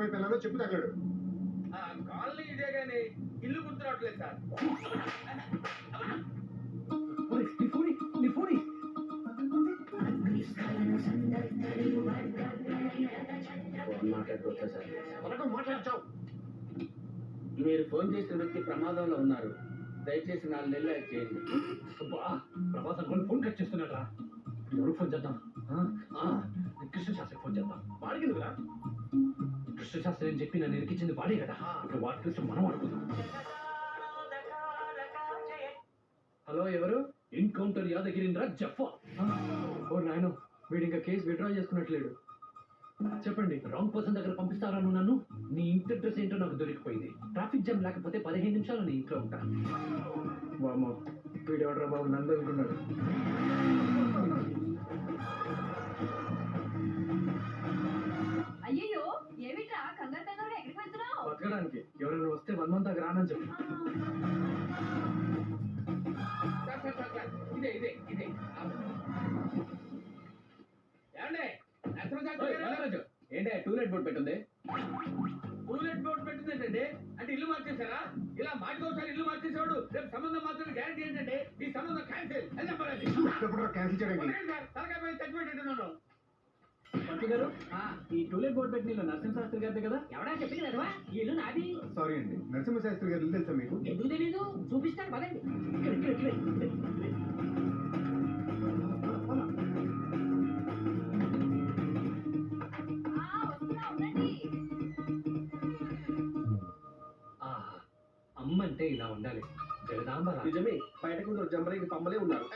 వైపు వెళ్ళాలో చెప్పు తగ్గడు. కాలనీ ఇదే గానీ ఇల్లు గుర్తురావట్లేదు సార్. మాట్లాడచావు. మీరు ఫోన్ చేసిన వ్యక్తి ప్రమాదంలో ఉన్నారు. దయచేసి 4 నెలలు అది చేయండి. ప్రమాదం కొన్ని ఫోన్ కట్ చేస్తున్నాడు. ఎవరు ఫోన్ చేద్దాం? కృష్ణ శాస్త్రికి ఫోన్ చేద్దాం. వాడికి నువ్వురా. కృష్ణ శాస్త్రి అని చెప్పి నన్ను ఇరికించింది వాడే కదా. ఇప్పుడు వాడి కృష్ణ మనం అడుగుదాం. హలో, ఎవరు? ఎన్కౌంటర్ యాదగిరీంద్ర జఫా. ఓ నాయనో, వీడు ఇంకా కేసు విత్డ్రా చేసుకున్నట్లేడు. చెప్పండి, రాంగ్ పర్సన్ దగ్గర పంపిస్తారా నువ్వు నన్ను? నీ ఇంటి అడ్రస్ ఏంటో నాకు దొరికిపోయింది. ట్రాఫిక్ జామ్ లేకపోతే 15 నిమిషాలు నీ ఇంట్లో ఉంటా. వామో, వీడు ఎవడరా బాబు నన్ను అనుకున్నాడు. అయ్యో ఏమిట్రా కంగారు కంగారుగా ఎక్కడికి వెళ్తున్నావు? బతకడానికి ఎవరైనా వస్తే 1 మంత్ దాకా రానని చెప్పు. ఇదే ఇదే ఇదే ఏమండే ఏంటే టూలెట్ బోర్డు పెట్టింది? టూలెట్ బోర్డు పెట్టింది ఏంటంటే, అంటే ఇల్లు మార్చేశారా? ఇలా మాటికోసారి ఇల్లు మార్చేసేవాడు రేపు సంబంధం మాత్రం గ్యారెంటీ ఏంటంటే ఈ సంబంధం క్యాన్సిల్ అని చెప్పాలి. క్యాన్సిల్ చేయడానికి సార్ తలకాయ పై చచ్చిపెట్టున్నాను. పంతులు గారు, ఈ టూలెట్ బోర్డు పెట్టిన ఇల్లు నరసింహశాస్త్రి గారిదే కదా? ఎవడా చెప్పింది కదవా ఈ ఇల్లు నాది. సారీ అండి, నరసింహశాస్త్రి గారు ఇల్లు తెలుసా మీకు? ఎందుకు తెలీదు, చూపిస్తాను పదండి. అమ్మ అంటే ఇలా ఉండాలి. జగదాంబ నిజమే, బయటకు జంబలకి పంబలే ఉన్నారు.